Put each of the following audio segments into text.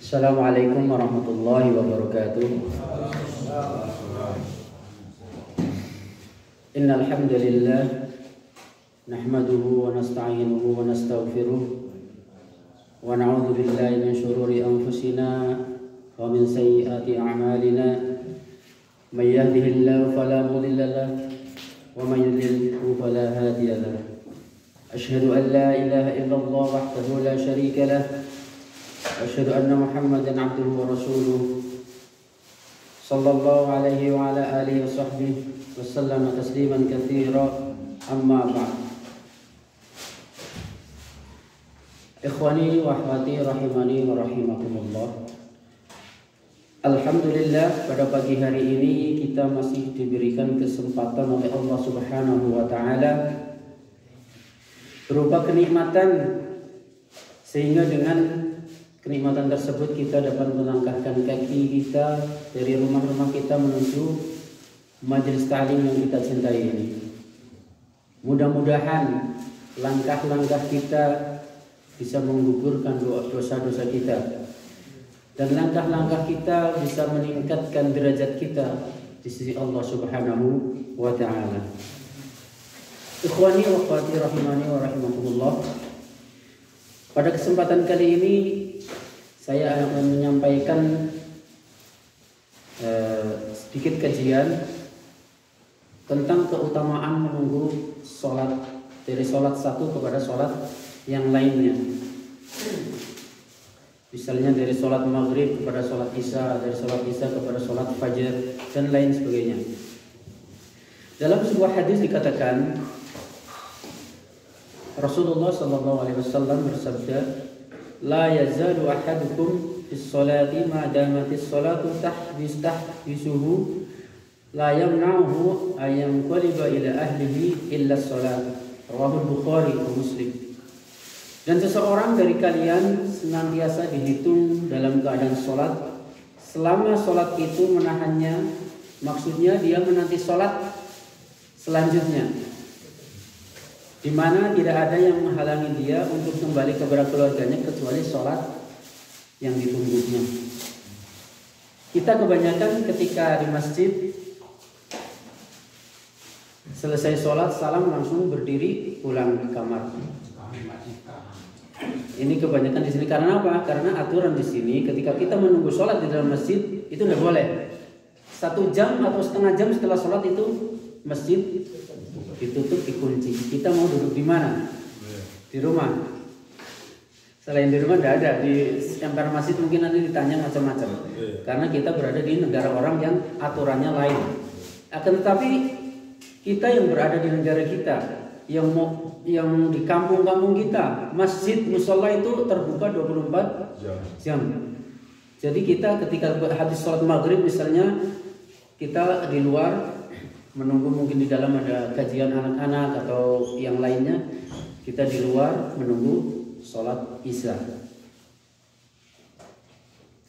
Assalamualaikum warahmatullahi wabarakatuh. Innal hamdalillah nahmaduhu wa nasta'inuhu wa nastaghfiruh wa na'udzu billahi min shururi anfusina wa min sayyiati a'malina. May yahdihillahu fala mudilla lahu wa may yudlilhu fala hadiya lahu. Asyhadu an la ilaha illallah wahdahu la syarika lahu أشهد أن محمدا عبده ورسوله صلى الله عليه وعلى آله وصحبه وسلم تسليما كثيرا أما بعد. Ikhwani wa akhwati rahimani wa rahimakumullah. Alhamdulillah, pada pagi hari ini kita masih diberikan kesempatan oleh Allah Subhanahu wa taala berupa kenikmatan, sehingga dengan kenikmatan tersebut kita dapat melangkahkan kaki kita dari rumah-rumah kita menuju majelis ta'lim yang kita cintai ini. Mudah-mudahan langkah-langkah kita bisa menggugurkan dosa-dosa kita, dan langkah-langkah kita bisa meningkatkan derajat kita di sisi Allah Subhanahu wa ta'ala. Ikhwani wa akhwati rahimani wa rahimakumullah. Pada kesempatan kali ini saya akan menyampaikan sedikit kajian tentang keutamaan menunggu sholat, dari sholat satu kepada sholat yang lainnya. Misalnya dari sholat maghrib kepada sholat isya, dari sholat isya kepada sholat fajar, dan lain sebagainya. Dalam sebuah hadis dikatakan, Rasulullah SAW bersabda, la yazalu ahadukum fis salati ma damatis salatu tahbisuhu la yamna'uhu ayam qaliba ila ahlihi illa salat. Rawahul Bukhari wa Muslim. Dan seseorang dari kalian senantiasa dihitung dalam keadaan sholat selama sholat itu menahannya, maksudnya dia menanti sholat selanjutnya, di mana tidak ada yang menghalangi dia untuk kembali kepada keluarganya kecuali sholat yang ditunggunya. Kita kebanyakan ketika di masjid selesai sholat, salam, langsung berdiri pulang ke kamar. Ini kebanyakan di sini. Karena apa? Karena aturan di sini ketika kita menunggu sholat di dalam masjid itu tidak boleh. 1 jam atau setengah jam setelah sholat itu masjid ditutup, dikunci. Kita mau duduk di mana? Di rumah. Selain di rumah tidak ada. Di emper masjid mungkin nanti ditanya macam-macam. Karena kita berada di negara orang yang aturannya lain. Akan tetapi kita yang berada di negara kita, yang di kampung-kampung kita, masjid musola itu terbuka 24 jam. Jadi kita ketika habis sholat maghrib misalnya, kita di luar menunggu, mungkin di dalam ada kajian anak-anak atau yang lainnya, kita di luar menunggu sholat isya.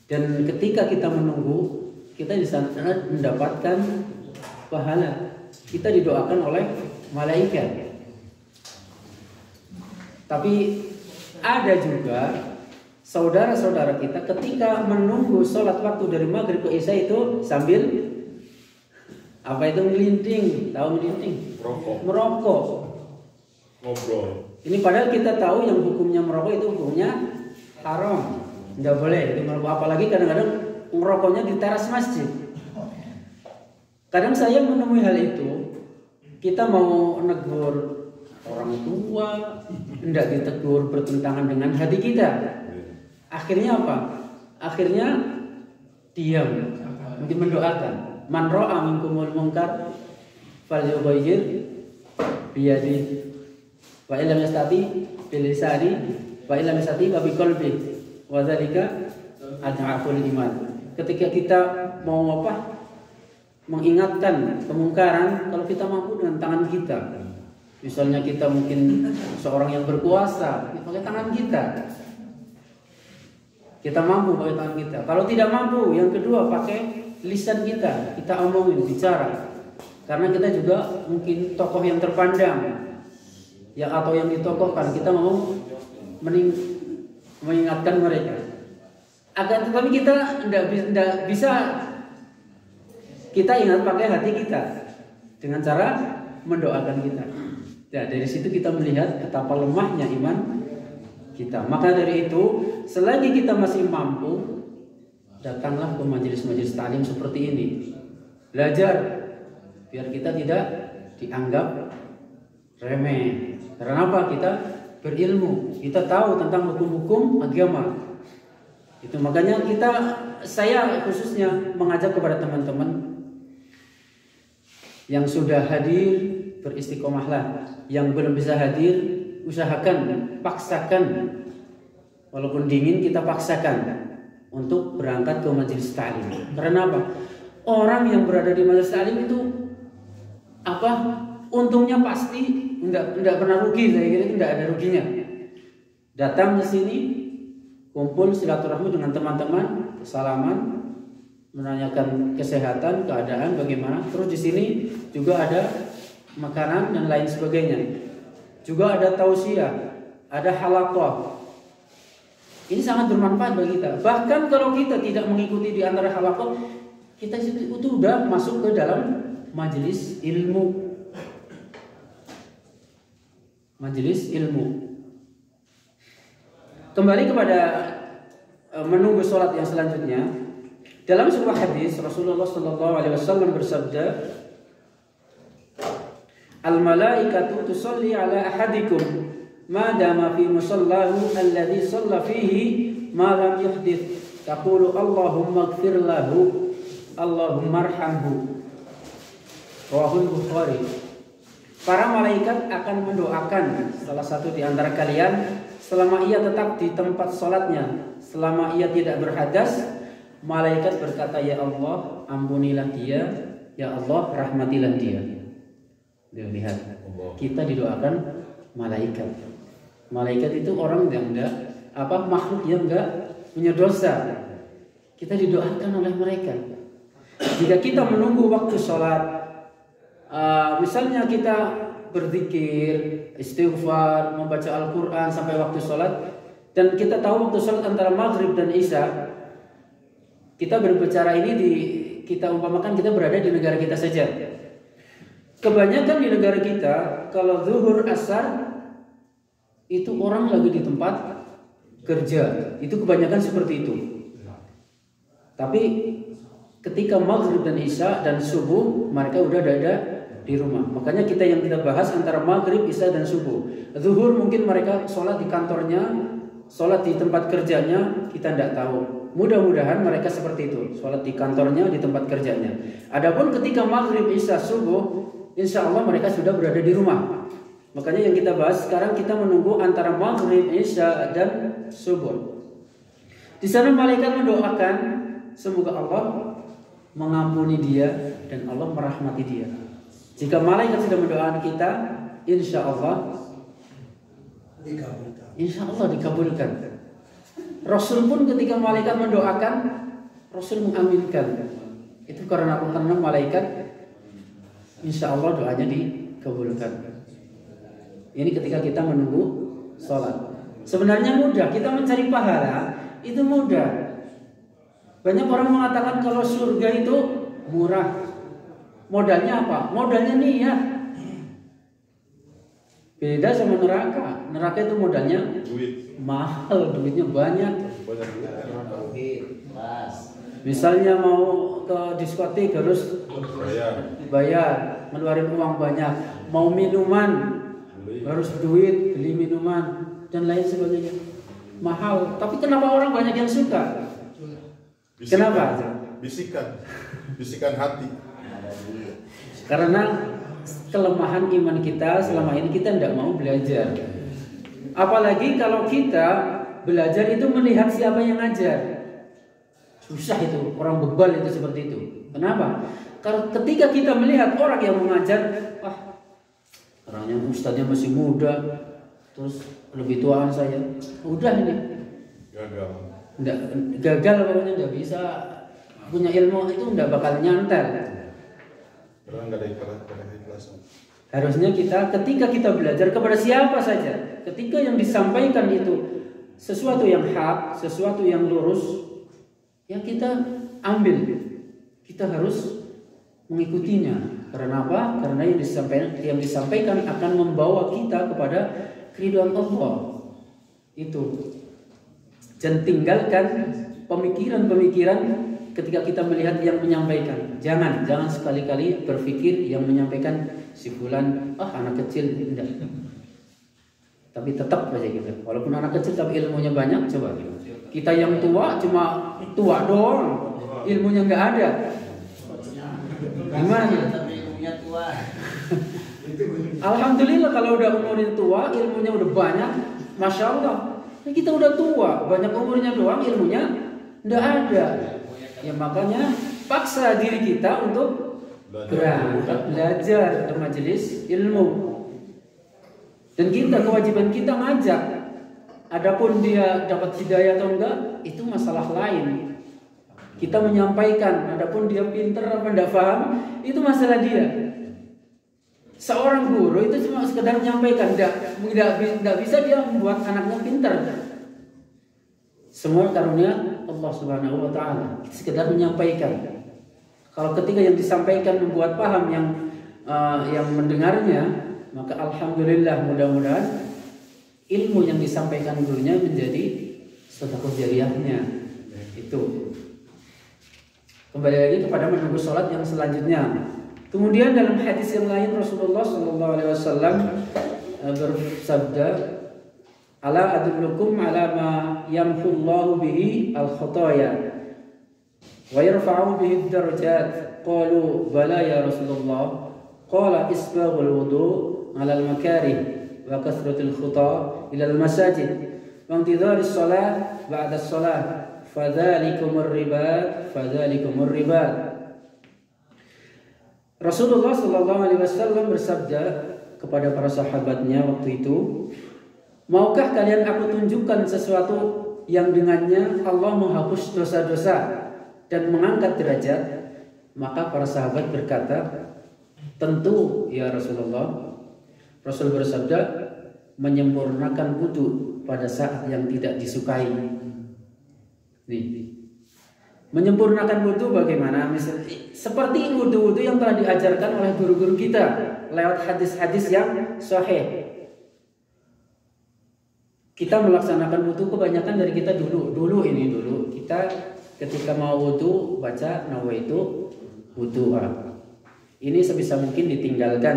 Dan ketika kita menunggu, kita di sana mendapatkan pahala. Kita didoakan oleh malaikat. Tapi ada juga saudara-saudara kita ketika menunggu sholat waktu dari maghrib ke isya itu sambil apa itu melinting, tahu melinting? Merokok. Ngobrol. Ini padahal kita tahu yang hukumnya merokok itu hukumnya haram. Tidak boleh itu merokok, apalagi kadang-kadang merokoknya di teras masjid. Kadang saya menemui hal itu, kita mau negur orang tua, tidak ditegur bertentangan dengan hati kita. Akhirnya apa? Akhirnya diam, mungkin mendoakan. Man ra'a minkumul munkar falyughayyir biyadihi wa illam yastati bil lisani wa illam yastati bi qalbi wa dzalika ad'aful iman. Ketika kita mau mengingatkan kemungkaran, kalau kita mampu dengan tangan kita, misalnya kita mungkin seorang yang berkuasa, pakai tangan kita mampu pakai tangan kita. Kalau tidak mampu, yang kedua pakai lisan kita omongin, bicara. Karena kita juga mungkin tokoh yang terpandang, yang atau yang ditokohkan, kita mau mengingatkan mereka. Akan tetapi kita tidak bisa kita ingat pakai hati kita dengan cara mendoakan kita. Ya, dari situ kita melihat betapa lemahnya iman kita. Maka dari itu, selagi kita masih mampu, datanglah ke majelis-majelis taklim seperti ini. Belajar biar kita tidak dianggap remeh. Karena apa? Kita berilmu, kita tahu tentang hukum-hukum agama. Itu makanya saya khususnya mengajak kepada teman-teman yang sudah hadir, beristiqomahlah. Yang belum bisa hadir, usahakan, paksakan. Walaupun dingin kita paksakan untuk berangkat ke majelis taklim. Karena apa? Orang yang berada di majelis taklim itu untungnya pasti enggak pernah rugi. Saya kira itu enggak ada ruginya. Datang ke sini, kumpul silaturahmi dengan teman-teman, salaman, menanyakan kesehatan, keadaan bagaimana. Terus di sini juga ada makanan dan lain sebagainya. Juga ada tausiah, ada halaqah. Ini sangat bermanfaat bagi kita. Bahkan kalau kita tidak mengikuti di antara halaqah, kita itu sudah masuk ke dalam majelis ilmu. Majelis ilmu. Kembali kepada menunggu sholat yang selanjutnya. Dalam sebuah hadis Rasulullah SAW bersabda, "Al-malaikatu tusalli ala ahadikum ma dama fi musallahu alladhi shalla fihi ma lam yuhdith. Taqulu Allahumma ighfir lahu, Allahumma arhamhu." Rawahul Bukhari. Para malaikat akan mendoakan salah satu di antara kalian selama ia tetap di tempat sholatnya, selama ia tidak berhadas. Malaikat berkata, "Ya Allah, ampunilah dia, ya Allah, rahmatilah dia." Lihat, kita didoakan malaikat. Malaikat itu orang yang makhluk yang enggak punya dosa. Kita didoakan oleh mereka. Jika kita menunggu waktu sholat, misalnya kita berzikir, istighfar, membaca Al-Quran sampai waktu sholat, dan kita tahu waktu sholat antara maghrib dan isya. Kita berbicara ini kita umpamakan kita berada di negara kita saja. Kebanyakan di negara kita kalau zuhur asar itu orang lagi di tempat kerja. Itu kebanyakan seperti itu. Tapi ketika maghrib dan isya dan subuh mereka udah ada di rumah. Makanya yang kita bahas antara maghrib, isya dan subuh. Zuhur mungkin mereka sholat di kantornya, sholat di tempat kerjanya, kita tidak tahu. Mudah-mudahan mereka seperti itu, sholat di kantornya, di tempat kerjanya. Adapun ketika maghrib, isya, subuh, insya Allah mereka sudah berada di rumah. Makanya yang kita bahas sekarang, kita menunggu antara maghrib, isya, dan subuh. Di sana malaikat mendoakan semoga Allah mengampuni dia dan Allah merahmati dia. Jika malaikat sudah mendoakan kita, insya Allah dikabulkan. Rasul pun ketika malaikat mendoakan, Rasul mengaminkan. Itu karena malaikat insya Allah doanya dikabulkan. Ini ketika kita menunggu sholat. Sebenarnya mudah, kita mencari pahala itu mudah. Banyak orang mengatakan kalau surga itu murah. Modalnya apa? Modalnya niat. Beda sama neraka. Neraka itu modalnya mahal, duitnya banyak. Misalnya mau ke diskotik harus bayar, ngeluarin uang banyak. Mau minuman harus duit, beli minuman dan lain sebagainya. Mahal. Tapi kenapa orang banyak yang suka? Kenapa? Bisikan hati. Karena kelemahan iman kita selama ini kita tidak mau belajar. Apalagi kalau kita belajar itu melihat siapa yang ngajar. Susah itu, orang bebal itu seperti itu. Kenapa? Karena ketika kita melihat orang yang mengajar, orangnya ustadznya masih muda, terus lebih tuaan saya, udah ini gagal pokoknya, nggak bisa punya ilmu itu, nggak bakal nyantel. Harusnya ketika kita belajar kepada siapa saja, ketika yang disampaikan itu sesuatu yang hak, sesuatu yang lurus, ya kita ambil, kita harus mengikutinya. Karena apa? Karena yang disampaikan akan membawa kita kepada keridhaan Allah. Itu. Dan tinggalkan pemikiran-pemikiran ketika kita melihat yang menyampaikan. Jangan sekali-kali berpikir yang menyampaikan si fulan, anak kecil, tidak. Tapi tetap aja gitu. Walaupun anak kecil tapi ilmunya banyak, coba gitu. Kita yang tua cuma tua doang, ilmunya nggak ada. Gimana? Alhamdulillah kalau udah umurnya tua, ilmunya udah banyak, masya Allah. Kita udah tua, banyak umurnya doang, ilmunya nggak ada. Ya makanya paksa diri kita untuk berangkat belajar ke majelis ilmu. Dan kewajiban kita ngajak. Adapun dia dapat hidayah atau enggak, itu masalah lain. Kita menyampaikan, adapun dia pinter apa enggak paham, itu masalah dia. Seorang guru itu cuma sekedar menyampaikan, enggak bisa dia membuat anaknya pinter. Semua karunia Allah Subhanahu wa taala. Sekedar menyampaikan. Kalau ketika yang disampaikan membuat paham yang mendengarnya, maka alhamdulillah, mudah-mudahan ilmu yang disampaikan gurunya menjadi sedekah jariyahnya. Itu. Kembali lagi kepada menunggu sholat yang selanjutnya. Kemudian dalam hadis yang lain Rasulullah SAW bersabda, "Ala adullukum ala ma yamhullahu bihi al-khataya wa yarfa'u bihi ad-darajat." Qalu bala ya Rasulullah. Qala isbaghul wudu' ala al-makarih wa kasratul khuta ila al-masajid wa intidharis shalah ba'da shalah fadzalikumur ribat. Rasulullah SAW bersabda kepada para sahabatnya waktu itu, "Maukah kalian aku tunjukkan sesuatu yang dengannya Allah menghapus dosa-dosa dan mengangkat derajat?" Maka para sahabat berkata, "Tentu ya Rasulullah." Rasul bersabda, "Menyempurnakan wudu pada saat yang tidak disukai." Nih. Menyempurnakan wudu bagaimana? Misalnya, seperti wudu-wudu yang telah diajarkan oleh guru-guru kita lewat hadis-hadis yang sahih. Kita melaksanakan wudu kebanyakan dari kita dulu kita ketika mau wudu baca nawaitu wudu'a. Ini sebisa mungkin ditinggalkan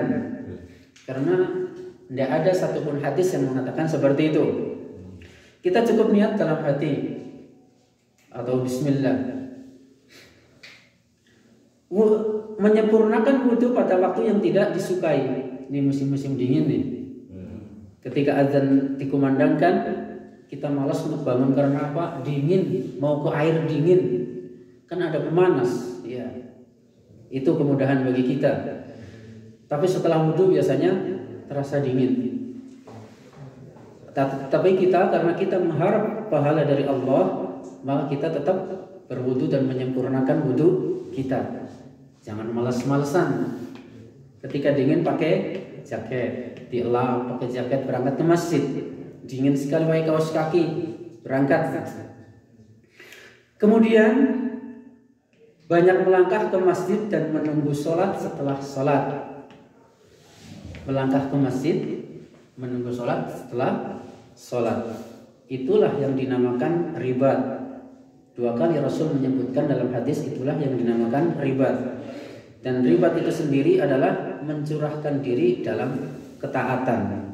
karena tidak ada satupun hadis yang mengatakan seperti itu. Kita cukup niat dalam hati atau bismillah. Menyempurnakan wudu pada waktu yang tidak disukai. Ini musim-musim dingin nih. Ketika azan dikumandangkan, kita malas untuk bangun karena apa? Dingin, mau ke air dingin. Kan ada pemanas, ya. Itu kemudahan bagi kita. Tapi setelah wudu biasanya terasa dingin. Tapi kita karena kita mengharap pahala dari Allah, maka kita tetap berwudu dan menyempurnakan wudu kita. Jangan malas-malesan. Ketika dingin pakai jaket, dielap pakai jaket berangkat ke masjid. Dingin sekali pakai kaos kaki berangkat. Kemudian banyak melangkah ke masjid dan menunggu sholat setelah sholat. Melangkah ke masjid, menunggu sholat setelah sholat. Itulah yang dinamakan ribat. 2 kali Rasul menyebutkan dalam hadis, itulah yang dinamakan ribat. Dan ribat itu sendiri adalah mencurahkan diri dalam ketaatan.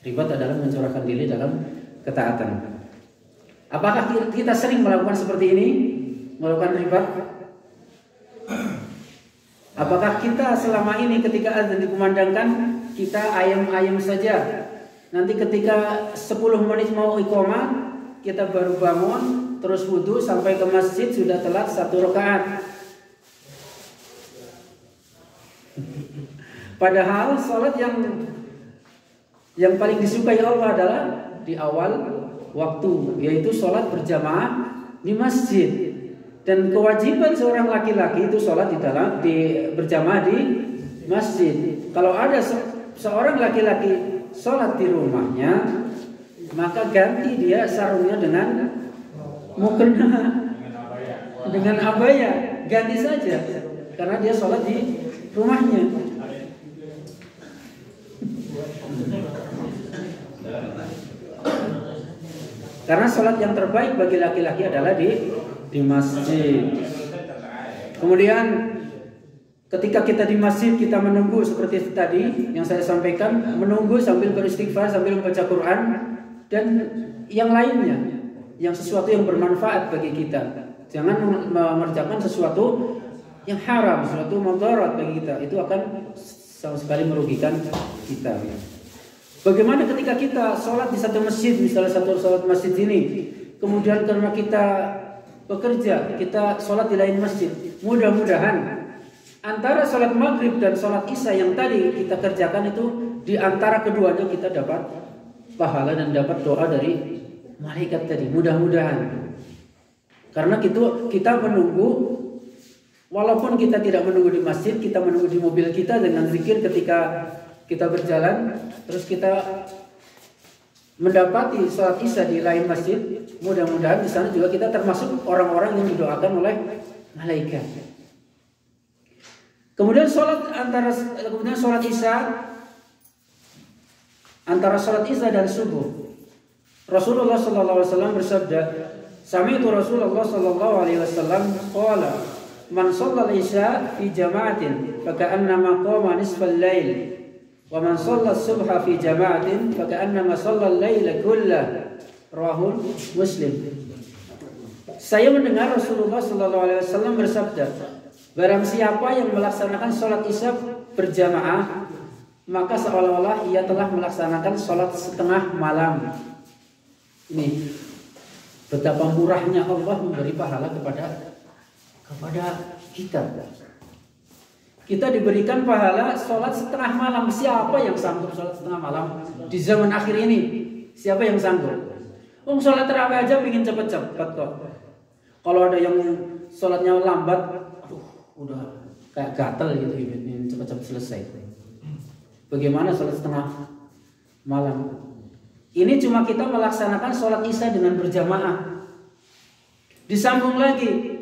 Ribat adalah mencurahkan diri dalam ketaatan. Apakah kita sering melakukan seperti ini? Melakukan ribat? Apakah kita selama ini ketika azan dikumandangkan kita ayam-ayam saja? Nanti ketika 10 menit mau iqamah, kita baru bangun, terus wudu sampai ke masjid sudah telat 1 rakaat. Padahal salat yang paling disukai Allah adalah di awal waktu, yaitu salat berjamaah di masjid. Dan kewajiban seorang laki-laki itu salat berjamaah di masjid. Kalau ada seorang laki-laki salat di rumahnya, maka ganti dia sarungnya dengan mukena. dengan abaya, ganti saja karena dia sholat di rumahnya. Karena sholat yang terbaik bagi laki-laki adalah di masjid. Kemudian ketika kita di masjid, kita menunggu seperti tadi yang saya sampaikan, menunggu sambil beristighfar, sambil membaca Quran dan yang lainnya, yang sesuatu yang bermanfaat bagi kita. Jangan mengerjakan sesuatu yang haram, sesuatu mudarat bagi kita. Itu akan sama sekali merugikan kita. Bagaimana ketika kita sholat di satu masjid, misalnya satu sholat masjid ini, kemudian karena kita bekerja, kita sholat di lain masjid. Mudah-mudahan antara sholat maghrib dan sholat isya yang tadi kita kerjakan itu, di antara keduanya kita dapat pahala dan dapat doa dari malaikat tadi. Mudah-mudahan. Karena kita menunggu, walaupun kita tidak menunggu di masjid, kita menunggu di mobil kita dengan zikir ketika kita berjalan, terus kita mendapati sholat isya di lain masjid. Mudah-mudahan di sana juga kita termasuk orang-orang yang didoakan oleh malaikat. Kemudian sholat isya antara sholat isya dan subuh. Rasulullah sallallahu alaihi wasallam bersabda, "Sami'tu Rasulullah sallallahu alaihi wasallam qala, man shalla isya fi jama'atin faka'annama qama nisfal lail, wa man shalla subha fi jama'atin faka'annama shalla al-laila kullahu." Rawahu Muslim. Saya mendengar Rasulullah sallallahu alaihi wasallam bersabda, barang siapa yang melaksanakan sholat isya berjamaah, maka seolah-olah ia telah melaksanakan sholat setengah malam. Ini betapa murahnya Allah memberi pahala kepada kita. Kita diberikan pahala sholat setengah malam. Siapa yang sanggup sholat setengah malam di zaman akhir ini? Siapa yang sanggup? Sholat tarawih aja bikin cepet-cepet kok. Kalau ada yang sholatnya lambat, udah kayak gatel gitu, ingin cepat-cepat selesai. Bagaimana sholat setengah malam? Ini cuma kita melaksanakan sholat isya dengan berjamaah. Disambung lagi.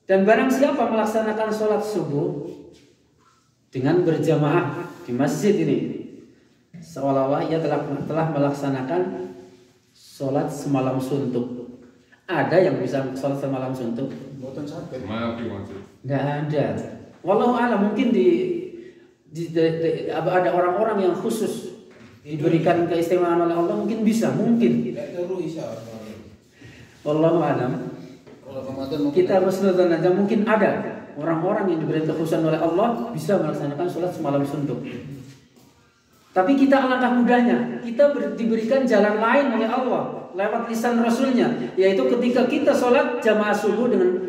Dan barang siapa melaksanakan sholat subuh dengan berjamaah di masjid ini, seolah-olah ia telah melaksanakan sholat semalam suntuk. Ada yang bisa sholat semalam suntuk? Nggak ada. Wallahu a'lam, mungkin ada orang-orang yang khusus diberikan keistimewaan oleh Allah, mungkin bisa, mungkin. Wallahu a'lam. Kita harus nonton aja, mungkin ada orang-orang yang diberi kekhususan oleh Allah bisa melaksanakan sholat semalam suntuk. Tapi kita alangkah mudahnya, kita diberikan jalan lain oleh Allah lewat lisan Rasulnya, yaitu ketika kita sholat jamaah subuh dengan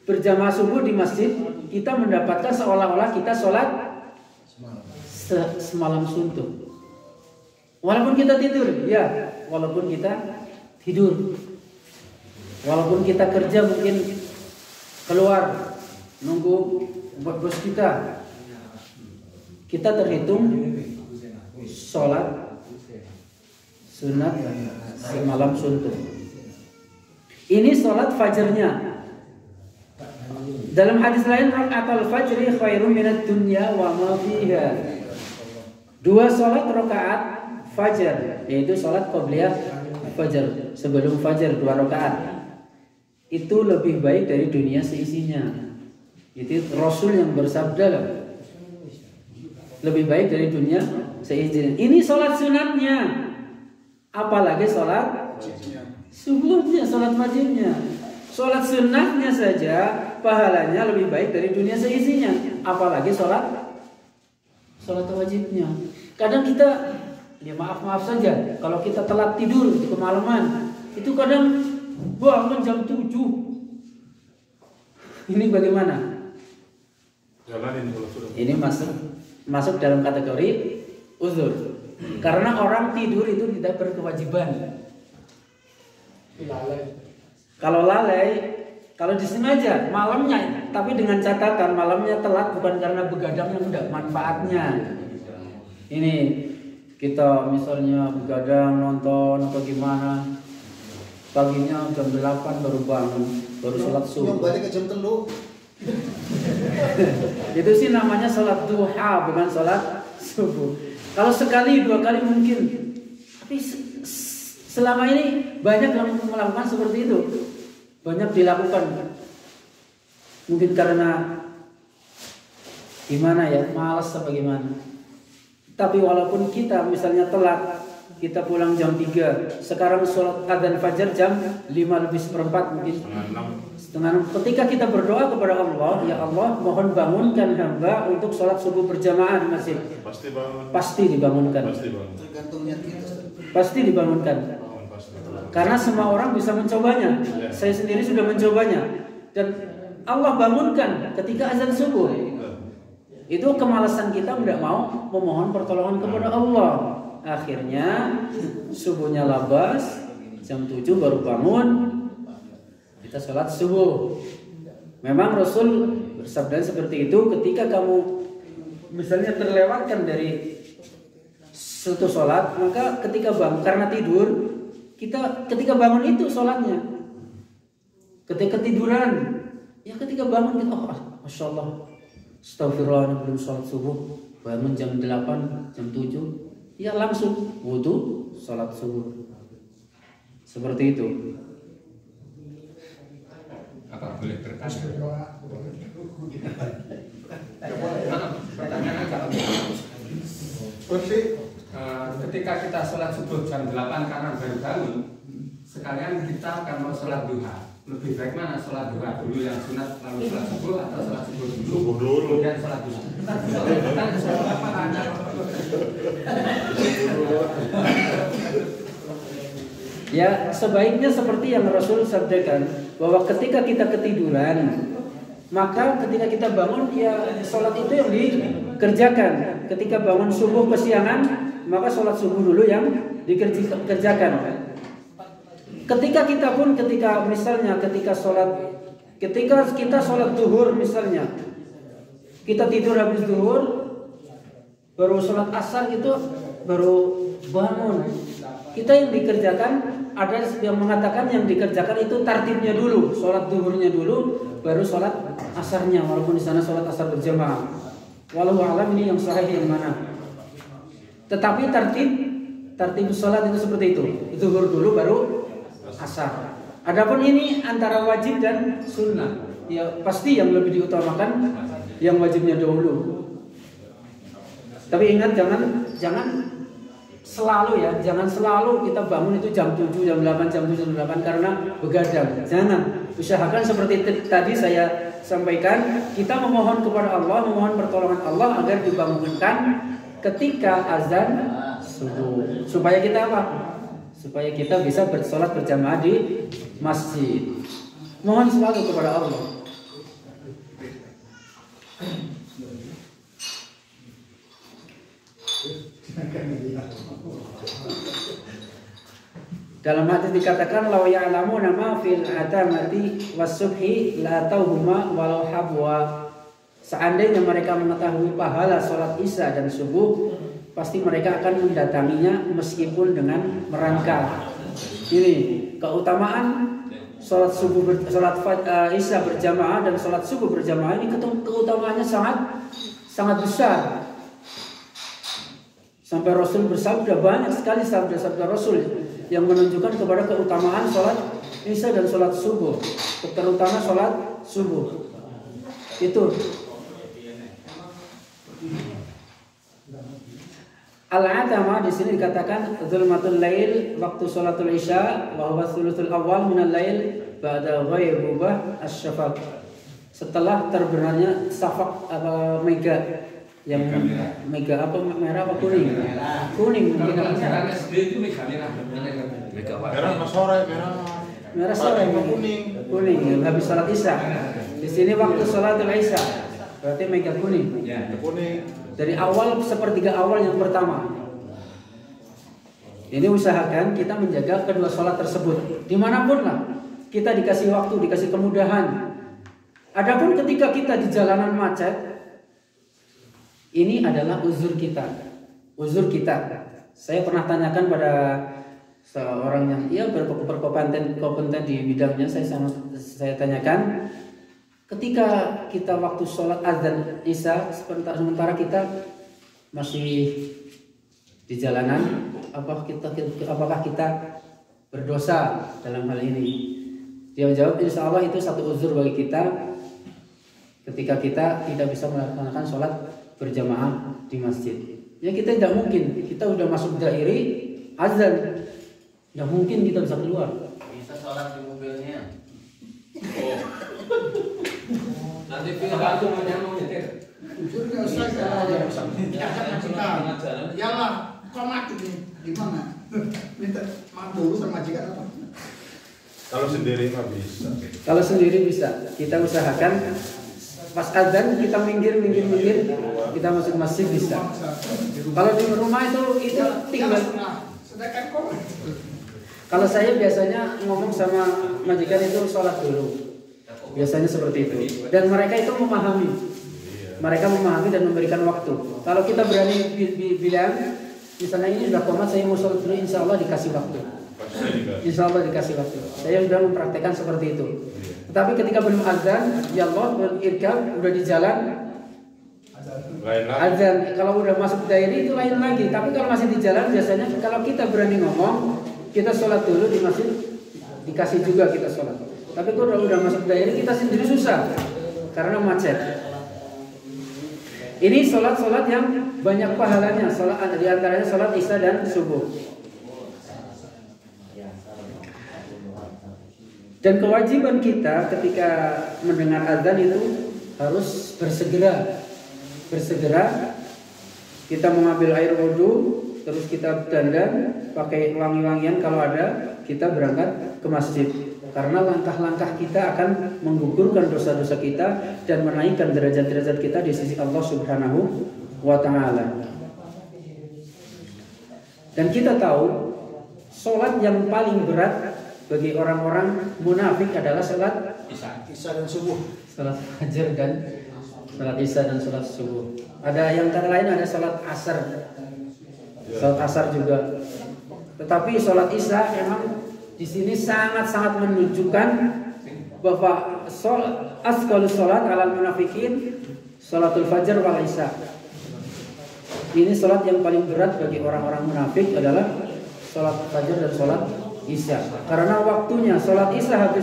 berjamaah subuh di masjid, kita mendapatkan seolah-olah kita sholat semalam suntuk. Walaupun kita tidur, ya, walaupun kita tidur, walaupun kita kerja mungkin keluar nunggu bos kita terhitung sholat sunat semalam suntuk. Ini sholat fajarnya. Dalam hadis lain, rakaatul fajri khairum minad dunya wa ma fiha. 2 sholat rakaat fajar, yaitu sholat qabliyah fajar, sebelum fajar 2 rakaat, itu lebih baik dari dunia seisinya. Itu Rasul yang bersabda lah, lebih baik dari dunia seisinya. Ini sholat sunatnya, apalagi sholat sebelumnya, sholat wajibnya. Sholat sunatnya saja pahalanya lebih baik dari dunia seisinya, apalagi sholat wajibnya. Kadang kita, ya maaf saja, kalau kita telat tidur di kemalaman, itu kadang bangun jam 7. Ini bagaimana? Ini masuk dalam kategori uzur. Karena orang tidur itu tidak berkewajiban. Kalau lalai, kalau disengaja malamnya, tapi dengan catatan malamnya telat bukan karena begadang yang tidak manfaatnya. Ini kita misalnya begadang nonton atau gimana, paginya jam 8 baru bangun, baru sholat subuh. Yang balik ke jam 3. Itu sih namanya sholat duha, bukan sholat subuh. Kalau sekali 2 kali mungkin, tapi selama ini banyak yang melakukan seperti itu. Banyak dilakukan. Mungkin karena gimana ya, malas atau bagaimana. Tapi walaupun kita misalnya telat, kita pulang jam 3, sekarang sholat adzan fajar jam 5:04 mungkin setengah 6. Ketika kita berdoa kepada Allah, ya Allah mohon bangunkan hamba untuk sholat subuh berjamaah di masjid. Pasti dibangunkan. Tergantung niat kita. Pasti dibangunkan. Karena semua orang bisa mencobanya. Saya sendiri sudah mencobanya. Dan Allah bangunkan ketika azan subuh. Itu kemalasan kita tidak mau memohon pertolongan kepada Allah. Akhirnya subuhnya labas, jam 7 baru bangun, kita sholat subuh. Memang Rasul bersabda seperti itu, ketika kamu misalnya terlewatkan dari suatu sholat, maka ketika bangun karena tidur, kita ketika bangun itu sholatnya. Ketika tiduran, ya ketika bangun kita, oh Masya Allah, astagfirullah, belum sholat subuh, bangun jam 8, jam 7, ya langsung wudu, sholat subuh. Seperti itu. Apa boleh bertanya? Pertanyaan agak ketika kita sholat subuh jam 8 karena baru bangun, sekalian kita akan mau sholat duha. Lebih baik mana sholat duha dulu yang sunat lalu sholat subuh atau sholat subuh dulu kemudian sholat duha? Kita sholat apa tanya? Ya sebaiknya seperti yang Rasul sabdakan, bahwa ketika kita ketiduran, maka ketika kita bangun ya sholat itu yang dikerjakan. Ketika bangun subuh kesiangan, maka sholat subuh dulu yang dikerjakan. Ketika misalnya ketika kita sholat duhur misalnya, kita tidur habis duhur, baru sholat asar itu baru bangun. Kita yang dikerjakan, ada yang mengatakan yang dikerjakan itu tartibnya dulu, sholat duhurnya dulu, baru sholat asarnya, walaupun di sana sholat asar berjamaah. Wallahu a'lam ini yang sahih yang mana. Tetapi tartib sholat itu seperti itu. Zuhur dulu baru asar. Adapun ini antara wajib dan sunnah. Ya pasti yang lebih diutamakan yang wajibnya dahulu. Tapi ingat jangan selalu ya, jangan selalu kita bangun itu jam 7, jam 8, jam 7, jam 8 karena begadang. Jangan. Usahakan seperti tadi saya sampaikan, kita memohon kepada Allah, memohon pertolongan Allah agar dibangunkan ketika azan subuh. Supaya kita apa? Supaya kita bisa bersolat berjamaah di masjid. Mohon selalu kepada Allah. Dalam hadis dikatakan law ya'lamuna ma fil atamati was-subhi la tauhuma walau habwa. Seandainya mereka mengetahui pahala salat Isya dan subuh, pasti mereka akan mendatanginya meskipun dengan merangkak. Ini keutamaan salat subuh Isya berjamaah dan salat subuh berjamaah ini keutamaannya sangat besar. Sampai Rasul bersabda, banyak sekali sabda-sabda Rasul yang menunjukkan kepada keutamaan sholat Isya dan sholat subuh, terutama sholat subuh. Itu al-atama di sini dikatakan zulmatul lail, waktu sholatul Isya, wa huwa thuluthul awal minal lail ba'da ghaibubah asy-syafaq. Setelah terbenamnya syafaq apa mega. Yang mega apa merah apa kuning? Kuning mungkin apa? Sekarang SD itu mega merah. Merah sore, merah sore kuning habis salat Isya. Di sini waktu salatul Isya berarti mega kuning. Ya, kuning. Dari awal sepertiga awal yang pertama. Ini usahakan kita menjaga kedua salat tersebut. Dimanapun lah kita dikasih waktu, dikasih kemudahan. Adapun ketika kita di jalanan macet, ini adalah uzur kita. Uzur kita. Saya pernah tanyakan pada seorang yang berkompeten di bidangnya, saya tanyakan, ketika kita waktu sholat azan isya sementara kita masih di jalanan, apakah kita berdosa dalam hal ini? Dia menjawab, insya Allah itu satu uzur bagi kita ketika kita tidak bisa melaksanakan sholat berjamaah di masjid. Ya kita tidak mungkin, kita udah masuk dairi azan, tidak mungkin kita bisa keluar. Bisa sholat di mobilnya. Oh. Nanti pilih mau nyetir. Jujur nggak usah ya. Iyalah, kau mati nih. Gimana? Minta maaf dulu sama majikan apa? Kalau sendiri mah bisa. Kalau sendiri bisa, kita usahakan pas azan kita minggir, kita masuk masjid bisa. Kalau di rumah itu tinggal. Sedangkan kau. Kalau saya biasanya ngomong sama majikan itu sholat dulu, biasanya seperti itu. Dan mereka itu memahami, dan memberikan waktu. Kalau kita berani bilang, misalnya ini sudah komat, saya mau sholat dulu, insya Allah dikasih waktu. Insya Allah dikasih waktu. Saya sudah mempraktekkan seperti itu. Tetapi ketika belum azan, ya Allah berirkab, udah di jalan, azan. Kalau udah masuk dairi itu lain lagi. Tapi kalau masih di jalan, biasanya kalau kita berani ngomong, kita sholat dulu di masjid, dikasih juga kita sholat. Tapi kalau udah masuk dairi, kita sendiri susah karena macet. Ini sholat yang banyak pahalanya. Sholat di antaranya sholat isya dan subuh. Dan kewajiban kita ketika mendengar azan itu harus bersegera. Kita mengambil air wudhu, terus kita dandan, pakai wangi-wangian kalau ada, kita berangkat ke masjid. Karena langkah-langkah kita akan menggugurkan dosa-dosa kita dan menaikkan derajat-derajat kita di sisi Allah Subhanahu wa Ta'ala. Dan kita tahu sholat yang paling berat bagi orang-orang munafik adalah sholat Isya dan subuh. Sholat fajar dan sholat isya dan sholat subuh. Ada yang kata lain ada sholat asar. Sholat asar juga. Tetapi sholat isya memang di sini sangat-sangat menunjukkan bahwa asqalus sholat alal munafikin sholatul fajar wal isya. Ini sholat yang paling berat bagi orang-orang munafik adalah sholat fajar dan sholat isya. Karena waktunya sholat isya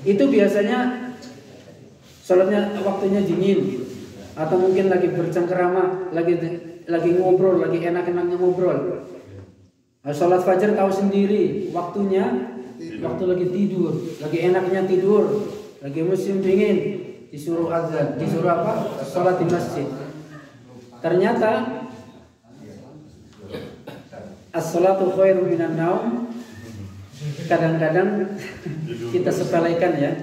itu biasanya sholatnya waktunya dingin atau mungkin lagi bercengkerama, lagi ngobrol, lagi enak-enaknya ngobrol. Sholat fajar tahu sendiri waktunya, waktu lagi tidur, lagi enaknya tidur, lagi musim dingin, disuruh azan, disuruh apa? Sholat di masjid. Ternyata as-salatu khairu minan naum. Kadang-kadang kita sepelekan ya.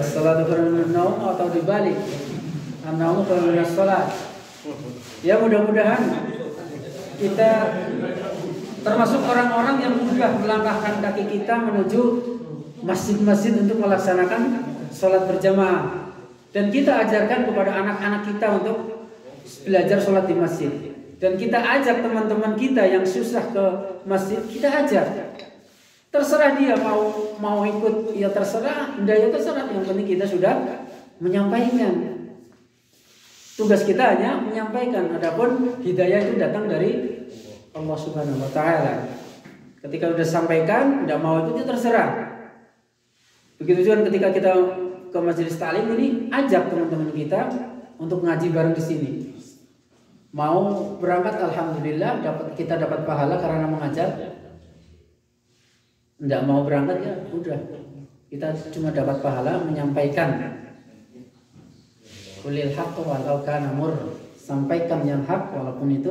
As-salatu khairu minan naum atau dibalik. An-naumu khairu minas salat. Ya mudah-mudahan kita termasuk orang-orang yang mudah melangkahkan kaki kita menuju masjid-masjid untuk melaksanakan sholat berjamaah. Dan kita ajarkan kepada anak-anak kita untuk belajar sholat di masjid. Dan kita ajak teman-teman kita yang susah ke masjid, kita ajak. Terserah dia mau ikut, ya terserah, enggak ya terserah. Yang penting kita sudah menyampaikan. Tugas kita hanya menyampaikan. Adapun hidayah itu datang dari Allah Subhanahu wa Ta'ala. Ketika sudah sampaikan, tidak mau itu terserah. Begitu juga ketika kita ke majelis ta'lim ini, ajak teman-teman kita untuk ngaji bareng di sini. Mau berangkat, alhamdulillah kita dapat pahala karena mengajar. Tidak mau berangkat ya udah, kita cuma dapat pahala menyampaikan. Qulil haqq walau kana mur. Sampaikan yang hak walaupun itu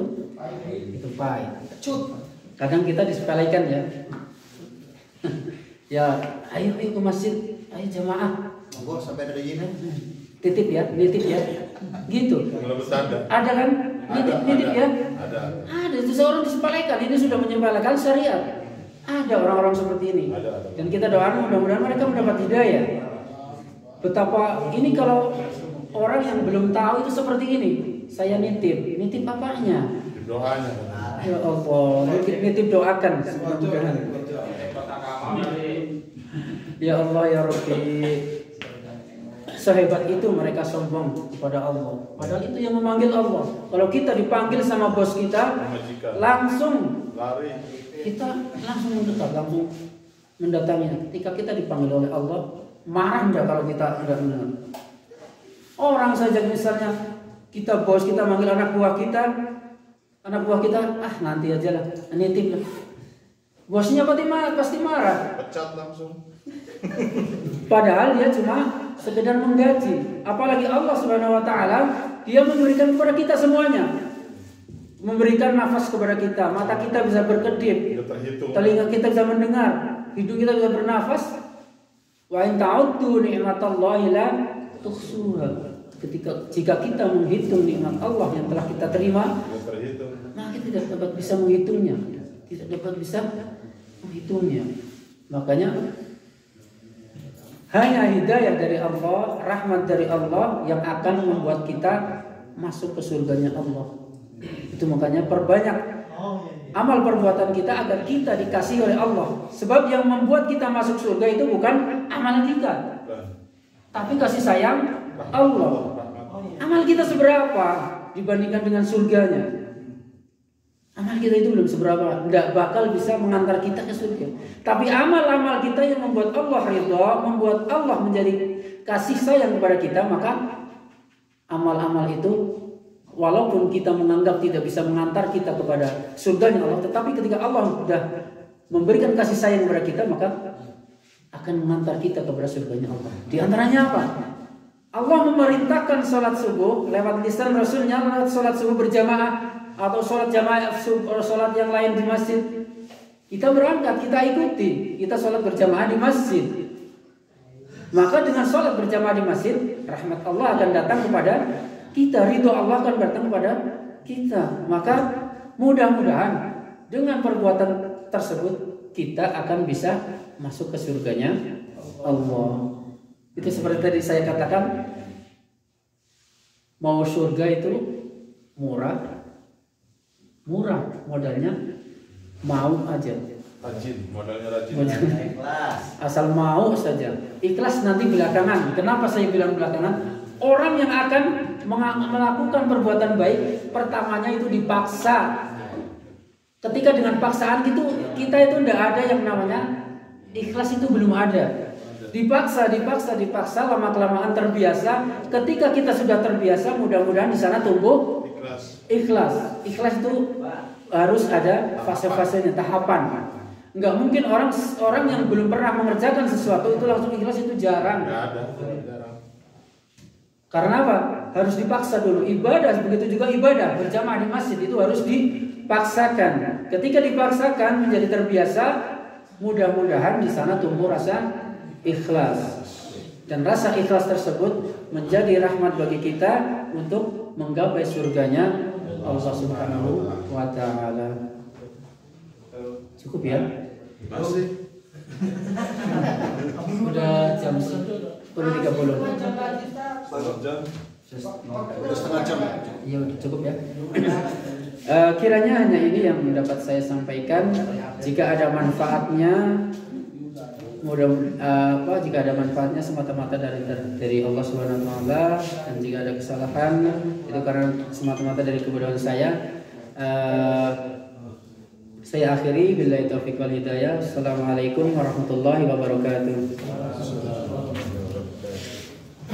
pahit. Kadang kita disepelekan ya. Ya, ayo ke masjid, ayo jamaah. Monggo sampai dari ini. Nitip ya. Gitu. Ada kan? Nitip ya. Ada. Itu seorang disepelekan. Ini sudah menyepelekan syariat. Ada orang-orang seperti ini. Dan kita doakan mudah-mudahan mereka mendapat hidayah. Betapa ini kalau orang yang belum tahu itu seperti ini. saya nitip apanya? Doanya. Ya Allah, nitip doakan. Mudah-mudahan. Ya Allah ya Rabbi, sehebat itu mereka sombong kepada Allah. Padahal itu yang memanggil Allah. Kalau kita dipanggil sama bos kita, langsung lari. Kita langsung mendekat, langsung mendatanginya. Ketika kita dipanggil oleh Allah, marah enggak kalau kita enggak mendengar? Orang saja misalnya kita bos kita manggil anak buah kita, nanti aja lah, nitip lah. Bosnya pasti marah. Pecat langsung. Padahal dia cuma sekedar menggaji. Apalagi Allah Subhanahu wa taala, dia memberikan kepada kita semuanya. Memberikan nafas kepada kita, mata kita bisa berkedip, telinga kita bisa mendengar, hidung kita bisa bernafas. Wa in ta'uddu ni'matallahi la tuhsuha. Jika kita menghitung nikmat Allah yang telah kita terima, maka kita tidak dapat bisa menghitungnya, Makanya hanya hidayah dari Allah, rahmat dari Allah yang akan membuat kita masuk ke surganya Allah. Itu makanya perbanyak amal perbuatan kita agar kita dikasihi oleh Allah. Sebab yang membuat kita masuk surga itu bukan amal kita, tapi kasih sayang Allah. Amal kita seberapa dibandingkan dengan surganya? Amal kita itu belum seberapa, tidak bakal bisa mengantar kita ke surga. Tapi amal-amal kita yang membuat Allah ridha, membuat Allah menjadi kasih sayang kepada kita, maka amal-amal itu walaupun kita menganggap tidak bisa mengantar kita kepada surganya Allah, tetapi ketika Allah sudah memberikan kasih sayang kepada kita, maka akan mengantar kita kepada surganya Allah. Di antaranya apa? Allah memerintahkan sholat subuh lewat lisan Rasulnya, lewat sholat subuh berjamaah atau sholat jamaah, sholat yang lain di masjid. Kita berangkat, kita ikuti, kita sholat berjamaah di masjid. Maka dengan sholat berjamaah di masjid, rahmat Allah akan datang kepada kita, ridho Allah akan datang kepada kita. Maka mudah-mudahan dengan perbuatan tersebut kita akan bisa masuk ke surganya Allah. Itu seperti tadi saya katakan, mau surga itu murah modalnya, mau aja. Modalnya rajin. Asal mau saja. Ikhlas nanti belakangan. Kenapa saya bilang belakangan? Orang yang akan melakukan perbuatan baik, pertamanya itu dipaksa. Ketika dengan paksaan kita itu tidak ada yang namanya ikhlas, itu belum ada. Dipaksa, lama-kelamaan terbiasa. Ketika kita sudah terbiasa, mudah-mudahan di sana tumbuh ikhlas. Ikhlas itu harus ada fase-fasenya, tahapan. Enggak mungkin orang yang belum pernah mengerjakan sesuatu itu langsung ikhlas, itu jarang. Karena apa? Harus dipaksa dulu. Ibadah begitu juga, ibadah berjamaah di masjid itu harus dipaksakan. Ketika dipaksakan menjadi terbiasa, mudah-mudahan di sana tumbuh rasa ikhlas. Dan rasa ikhlas tersebut menjadi rahmat bagi kita untuk menggapai surganya Allah Subhanahu wa taala. Cukup ya? Masih. Udah jam 10.30. Setengah jam. Iya, udah cukup ya. Kiranya hanya ini yang dapat saya sampaikan. Jika ada manfaatnya, jika ada manfaatnya semata-mata dari Allah Subhanahu wa taala, dan jika ada kesalahan itu karena semata-mata dari kebodohan saya. Saya akhiri, billahi taufiq wal hidayah. Assalamualaikum warahmatullahi wabarakatuh.